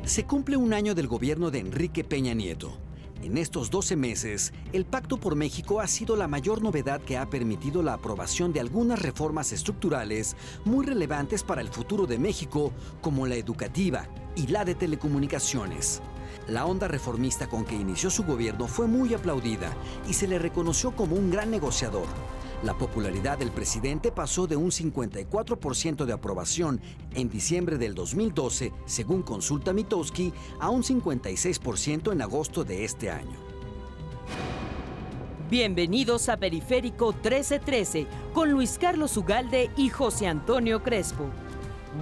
Se cumple un año del gobierno de Enrique Peña Nieto. En estos 12 meses, el Pacto por México ha sido la mayor novedad que ha permitido la aprobación de algunas reformas estructurales muy relevantes para el futuro de México, como la educativa y la de telecomunicaciones. La onda reformista con que inició su gobierno fue muy aplaudida y se le reconoció como un gran negociador. La popularidad del presidente pasó de un 54% de aprobación en diciembre del 2012, según Consulta Mitowski, a un 56% en agosto de este año. Bienvenidos a Periférico 1313 con Luis Carlos Ugalde y José Antonio Crespo.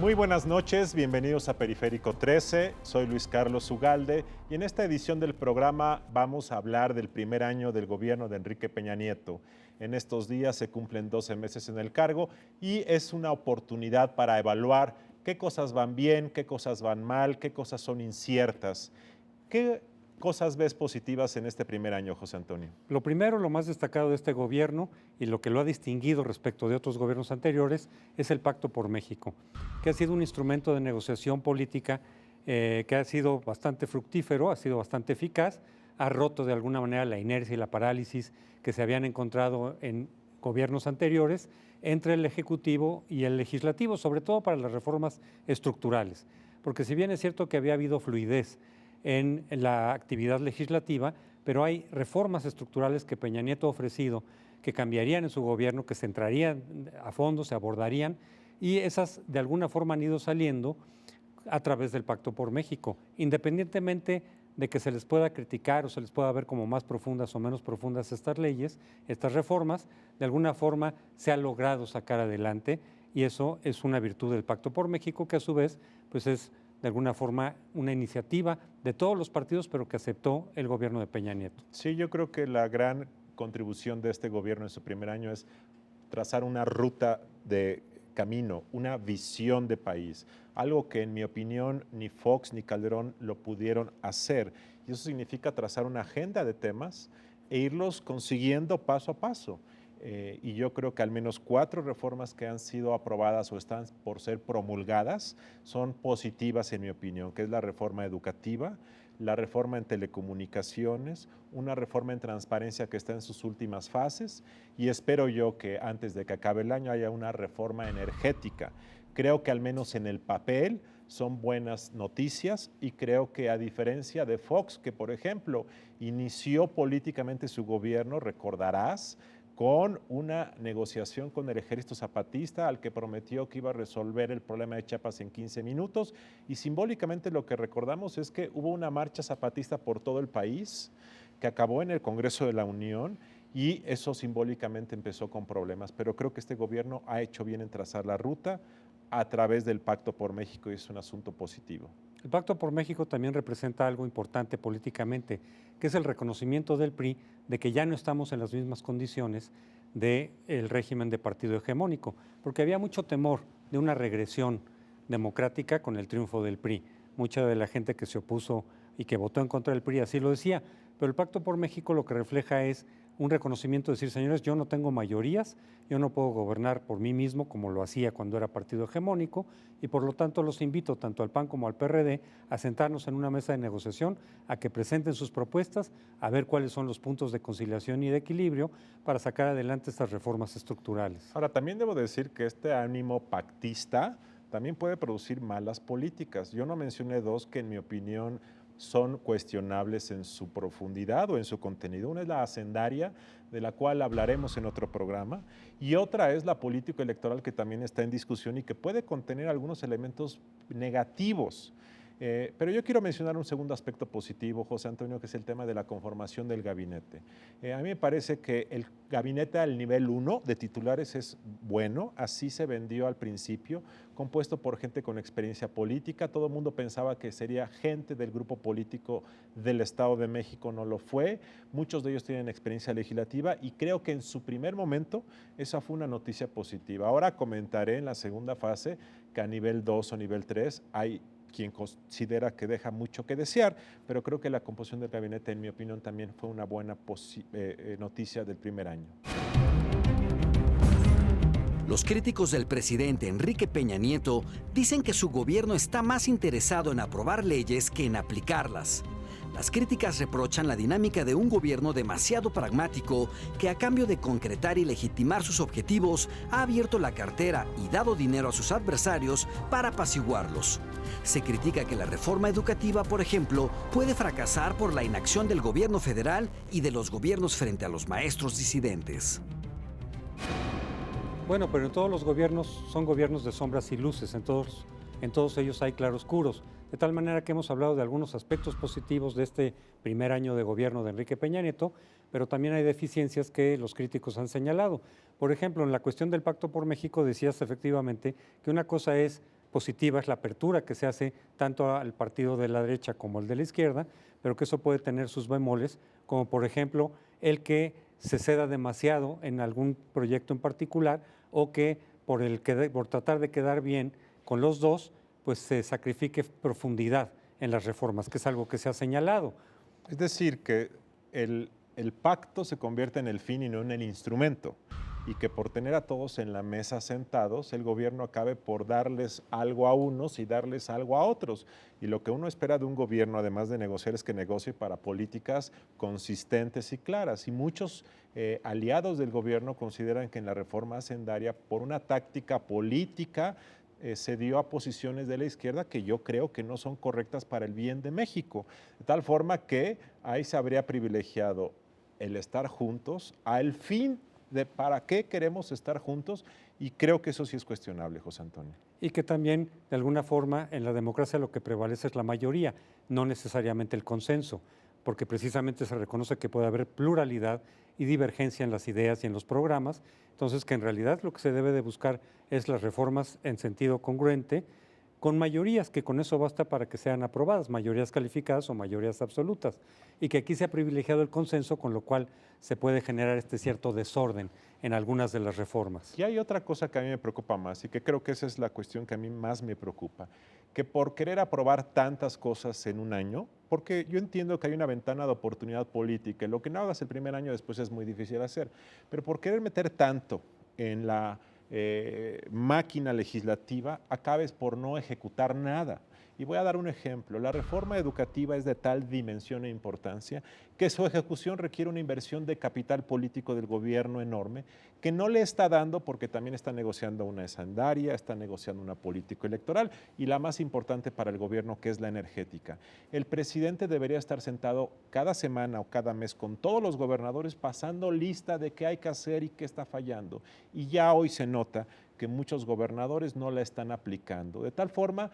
Muy buenas noches, bienvenidos a Periférico 13, soy Luis Carlos Ugalde y en esta edición del programa vamos a hablar del primer año del gobierno de Enrique Peña Nieto. En estos días se cumplen 12 meses en el cargo y es una oportunidad para evaluar qué cosas van bien, qué cosas van mal, qué cosas son inciertas. ¿Qué cosas ves positivas en este primer año, José Antonio? Lo primero, lo más destacado de este gobierno y lo que lo ha distinguido respecto de otros gobiernos anteriores es el Pacto por México, que ha sido un instrumento de negociación política que ha sido bastante fructífero, ha sido bastante eficaz, ha roto de alguna manera la inercia y la parálisis que se habían encontrado en gobiernos anteriores entre el Ejecutivo y el Legislativo, sobre todo para las reformas estructurales. Porque si bien es cierto que había habido fluidez en la actividad legislativa, pero hay reformas estructurales que Peña Nieto ha ofrecido que cambiarían en su gobierno, que se entrarían a fondo, se abordarían, y esas de alguna forma han ido saliendo a través del Pacto por México, independientemente de que se les pueda criticar o se les pueda ver como más profundas o menos profundas estas leyes, estas reformas, de alguna forma se ha logrado sacar adelante y eso es una virtud del Pacto por México que a su vez pues es de alguna forma una iniciativa de todos los partidos pero que aceptó el gobierno de Peña Nieto. Sí, yo creo que la gran contribución de este gobierno en su primer año es trazar una ruta de camino, una visión de país, algo que en mi opinión ni Fox ni Calderón lo pudieron hacer. Y eso significa trazar una agenda de temas e irlos consiguiendo paso a paso. Y yo creo que al menos 4 reformas que han sido aprobadas o están por ser promulgadas son positivas en mi opinión, que es la reforma educativa, la reforma en telecomunicaciones, una reforma en transparencia que está en sus últimas fases y espero yo que antes de que acabe el año haya una reforma energética. Creo que al menos en el papel son buenas noticias y creo que a diferencia de Fox, que por ejemplo inició políticamente su gobierno, recordarás, con una negociación con el Ejército Zapatista al que prometió que iba a resolver el problema de Chiapas en 15 minutos y simbólicamente lo que recordamos es que hubo una marcha zapatista por todo el país que acabó en el Congreso de la Unión y eso simbólicamente empezó con problemas, pero creo que este gobierno ha hecho bien en trazar la ruta a través del Pacto por México y es un asunto positivo. El Pacto por México también representa algo importante políticamente, que es el reconocimiento del PRI de que ya no estamos en las mismas condiciones del régimen de partido hegemónico, porque había mucho temor de una regresión democrática con el triunfo del PRI. Mucha de la gente que se opuso y que votó en contra del PRI así lo decía, pero el Pacto por México lo que refleja es un reconocimiento de decir, señores, yo no tengo mayorías, yo no puedo gobernar por mí mismo como lo hacía cuando era partido hegemónico y por lo tanto los invito tanto al PAN como al PRD a sentarnos en una mesa de negociación, a que presenten sus propuestas, a ver cuáles son los puntos de conciliación y de equilibrio para sacar adelante estas reformas estructurales. Ahora, también debo decir que este ánimo pactista también puede producir malas políticas. Yo no mencioné 2 que en mi opinión son cuestionables en su profundidad o en su contenido. Una es la hacendaria, de la cual hablaremos en otro programa, y otra es la política electoral que también está en discusión y que puede contener algunos elementos negativos. Pero yo quiero mencionar un segundo aspecto positivo, José Antonio, que es el tema de la conformación del gabinete. A mí me parece que el gabinete al nivel 1 de titulares es bueno, así se vendió al principio, compuesto por gente con experiencia política. Todo el mundo pensaba que sería gente del grupo político del Estado de México, no lo fue. Muchos de ellos tienen experiencia legislativa y creo que en su primer momento esa fue una noticia positiva. Ahora comentaré en la segunda fase que a nivel 2 o nivel 3 hay quien considera que deja mucho que desear, pero creo que la composición del gabinete, en mi opinión, también fue una buena noticia del primer año. Los críticos del presidente Enrique Peña Nieto dicen que su gobierno está más interesado en aprobar leyes que en aplicarlas. Las críticas reprochan la dinámica de un gobierno demasiado pragmático que, a cambio de concretar y legitimar sus objetivos, ha abierto la cartera y dado dinero a sus adversarios para apaciguarlos. Se critica que la reforma educativa, por ejemplo, puede fracasar por la inacción del gobierno federal y de los gobiernos frente a los maestros disidentes. Bueno, pero en todos los gobiernos son gobiernos de sombras y luces, en todos ellos hay claroscuros, de tal manera que hemos hablado de algunos aspectos positivos de este primer año de gobierno de Enrique Peña Nieto, pero también hay deficiencias que los críticos han señalado. Por ejemplo, en la cuestión del Pacto por México decías efectivamente que una cosa es positiva, es la apertura que se hace tanto al partido de la derecha como al de la izquierda, pero que eso puede tener sus bemoles, como por ejemplo el que se ceda demasiado en algún proyecto en particular o que por tratar de quedar bien con los dos, pues se sacrifique profundidad en las reformas, que es algo que se ha señalado. Es decir, que el pacto se convierte en el fin y no en el instrumento, y que por tener a todos en la mesa sentados, el gobierno acabe por darles algo a unos y darles algo a otros. Y lo que uno espera de un gobierno, además de negociar, es que negocie para políticas consistentes y claras. Y muchos aliados del gobierno consideran que en la reforma hacendaria, por una táctica política, se dio a posiciones de la izquierda que yo creo que no son correctas para el bien de México. De tal forma que ahí se habría privilegiado el estar juntos al fin de para qué queremos estar juntos, y creo que eso sí es cuestionable, José Antonio. Y que también, de alguna forma, en la democracia lo que prevalece es la mayoría, no necesariamente el consenso, porque precisamente se reconoce que puede haber pluralidad y divergencia en las ideas y en los programas, entonces que en realidad lo que se debe de buscar es las reformas en sentido congruente, con mayorías, que con eso basta para que sean aprobadas, mayorías calificadas o mayorías absolutas, y que aquí se ha privilegiado el consenso, con lo cual se puede generar este cierto desorden en algunas de las reformas. Y hay otra cosa que a mí me preocupa más, y que creo que esa es la cuestión que a mí más me preocupa, que por querer aprobar tantas cosas en un año, porque yo entiendo que hay una ventana de oportunidad política, y lo que no hagas el primer año después es muy difícil hacer, pero por querer meter tanto en la máquina legislativa, acabes por no ejecutar nada. Y voy a dar un ejemplo. La reforma educativa es de tal dimensión e importancia que su ejecución requiere una inversión de capital político del gobierno enorme, que no le está dando porque también está negociando una hacendaria, está negociando una política electoral y la más importante para el gobierno, que es la energética. El presidente debería estar sentado cada semana o cada mes con todos los gobernadores pasando lista de qué hay que hacer y qué está fallando. Y ya hoy se nota que muchos gobernadores no la están aplicando, de tal forma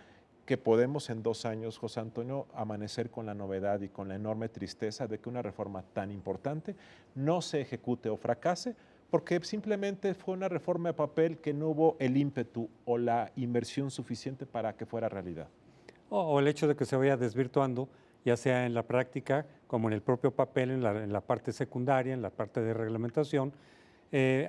que podemos en 2 años, José Antonio, amanecer con la novedad y con la enorme tristeza de que una reforma tan importante no se ejecute o fracase, porque simplemente fue una reforma de papel que no hubo el ímpetu o la inversión suficiente para que fuera realidad. O el hecho de que se vaya desvirtuando, ya sea en la práctica como en el propio papel, en la parte secundaria, en la parte de reglamentación,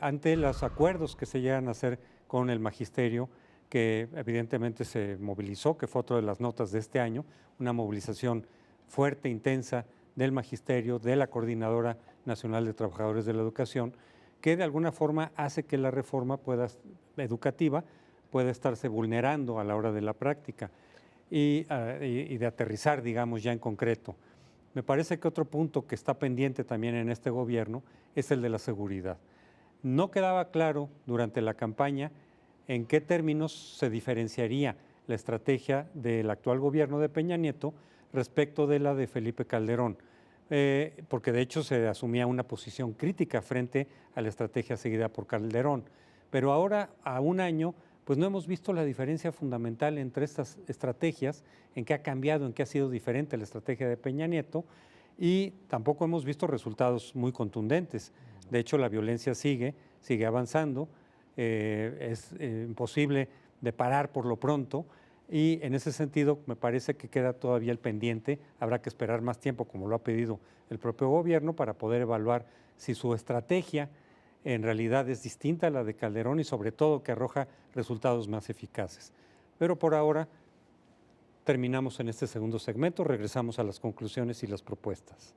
ante los acuerdos que se llegan a hacer con el magisterio, que evidentemente se movilizó, que fue otra de las notas de este año, una movilización fuerte, intensa del magisterio, de la Coordinadora Nacional de Trabajadores de la Educación, que de alguna forma hace que la reforma educativa pueda estarse vulnerando a la hora de la práctica y de aterrizar, digamos, ya en concreto. Me parece que otro punto que está pendiente también en este gobierno es el de la seguridad. No quedaba claro durante la campaña en qué términos se diferenciaría la estrategia del actual gobierno de Peña Nieto respecto de la de Felipe Calderón, porque de hecho se asumía una posición crítica frente a la estrategia seguida por Calderón. Pero ahora, a un año, pues no hemos visto la diferencia fundamental entre estas estrategias, en qué ha cambiado, en qué ha sido diferente la estrategia de Peña Nieto, y tampoco hemos visto resultados muy contundentes. De hecho, la violencia sigue avanzando, es imposible de parar por lo pronto, y en ese sentido me parece que queda todavía el pendiente. Habrá que esperar más tiempo, como lo ha pedido el propio gobierno, para poder evaluar si su estrategia en realidad es distinta a la de Calderón y sobre todo que arroja resultados más eficaces. Pero por ahora terminamos en este segundo segmento, regresamos a las conclusiones y las propuestas.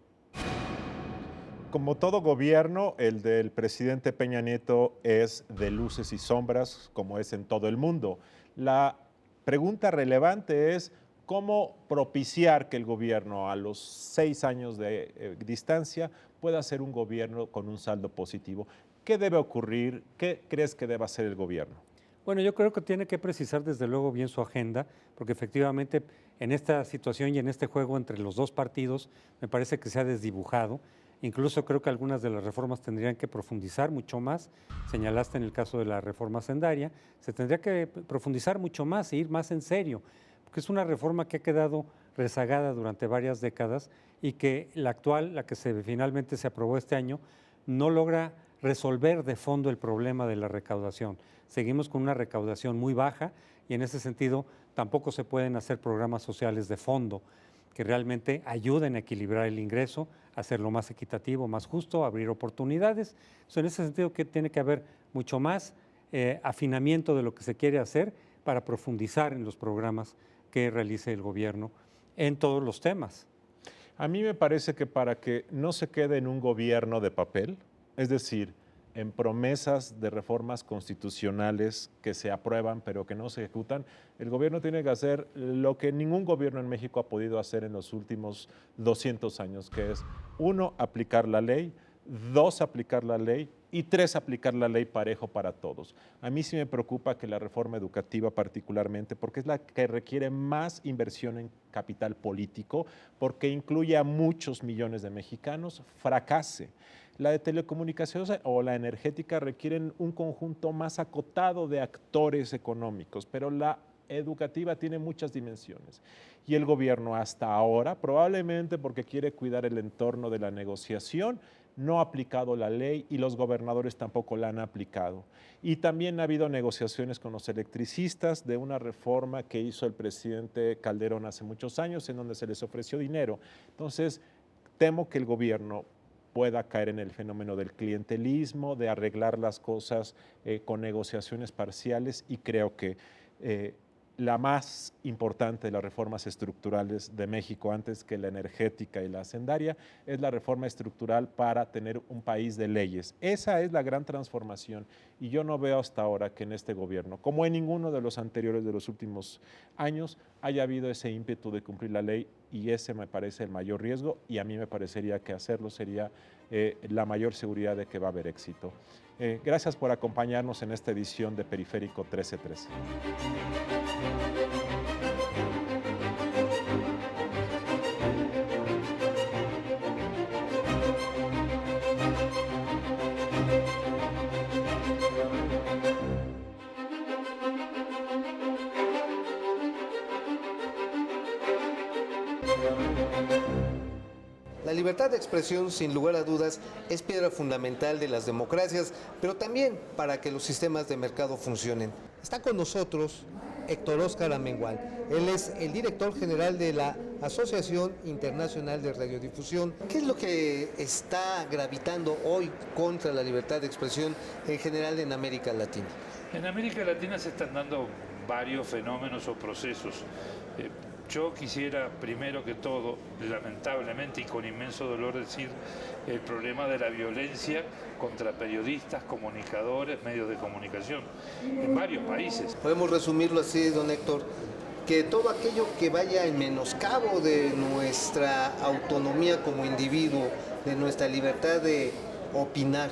Como todo gobierno, el del presidente Peña Nieto es de luces y sombras, como es en todo el mundo. La pregunta relevante es cómo propiciar que el gobierno a los 6 años de distancia pueda ser un gobierno con un saldo positivo. ¿Qué debe ocurrir? ¿Qué crees que debe hacer el gobierno? Bueno, yo creo que tiene que precisar desde luego bien su agenda, porque efectivamente en esta situación y en este juego entre los dos partidos me parece que se ha desdibujado. Incluso creo que algunas de las reformas tendrían que profundizar mucho más. Señalaste en el caso de la reforma hacendaria, se tendría que profundizar mucho más e ir más en serio, porque es una reforma que ha quedado rezagada durante varias décadas y que la actual, la que finalmente se aprobó este año, no logra resolver de fondo el problema de la recaudación. Seguimos con una recaudación muy baja y en ese sentido tampoco se pueden hacer programas sociales de fondo que realmente ayuden a equilibrar el ingreso, hacerlo más equitativo, más justo, abrir oportunidades. Entonces, en ese sentido que tiene que haber mucho más afinamiento de lo que se quiere hacer para profundizar en los programas que realice el gobierno en todos los temas. A mí me parece que para que no se quede en un gobierno de papel, es decir, en promesas de reformas constitucionales que se aprueban pero que no se ejecutan, el gobierno tiene que hacer lo que ningún gobierno en México ha podido hacer en los últimos 200 años, que es 1, aplicar la ley, 2, aplicar la ley y 3, aplicar la ley parejo para todos. A mí sí me preocupa que la reforma educativa particularmente, porque es la que requiere más inversión en capital político, porque incluye a muchos millones de mexicanos, fracase. La de telecomunicaciones o la energética requieren un conjunto más acotado de actores económicos, pero la educativa tiene muchas dimensiones. Y el gobierno hasta ahora, probablemente porque quiere cuidar el entorno de la negociación, no ha aplicado la ley y los gobernadores tampoco la han aplicado. Y también ha habido negociaciones con los electricistas de una reforma que hizo el presidente Calderón hace muchos años en donde se les ofreció dinero. Entonces, temo que el gobierno pueda caer en el fenómeno del clientelismo, de arreglar las cosas con negociaciones parciales y creo que la más importante de las reformas estructurales de México, antes que la energética y la hacendaria, es la reforma estructural para tener un país de leyes. Esa es la gran transformación y yo no veo hasta ahora que en este gobierno, como en ninguno de los anteriores de los últimos años, haya habido ese ímpetu de cumplir la ley y ese me parece el mayor riesgo y a mí me parecería que hacerlo sería la mayor seguridad de que va a haber éxito. Gracias por acompañarnos en esta edición de Periférico 1313. La libertad de expresión, sin lugar a dudas, es piedra fundamental de las democracias, pero también para que los sistemas de mercado funcionen. Está con nosotros Héctor Óscar Amengual. Él es el director general de la Asociación Internacional de Radiodifusión. ¿Qué es lo que está gravitando hoy contra la libertad de expresión en general en América Latina? En América Latina se están dando varios fenómenos o procesos. Yo quisiera, primero que todo, lamentablemente y con inmenso dolor, decir el problema de la violencia contra periodistas, comunicadores, medios de comunicación, en varios países. Podemos resumirlo así, don Héctor, que todo aquello que vaya en menoscabo de nuestra autonomía como individuo, de nuestra libertad de opinar,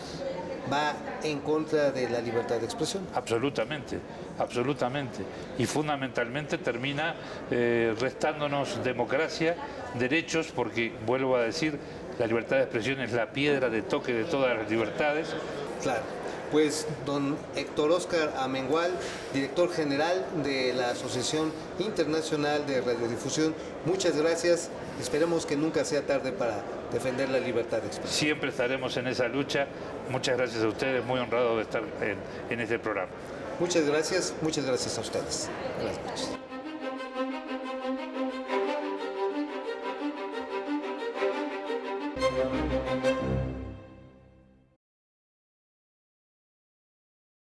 va en contra de la libertad de expresión. Absolutamente, absolutamente. Y fundamentalmente termina restándonos democracia, derechos, porque, vuelvo a decir, la libertad de expresión es la piedra de toque de todas las libertades. Claro. Pues don Héctor Óscar Amengual, director general de la Asociación Internacional de Radiodifusión, muchas gracias. Esperemos que nunca sea tarde para defender la libertad de expresión. Siempre estaremos en esa lucha. Muchas gracias a ustedes, muy honrado de estar en este programa. Muchas gracias a ustedes. Buenas noches.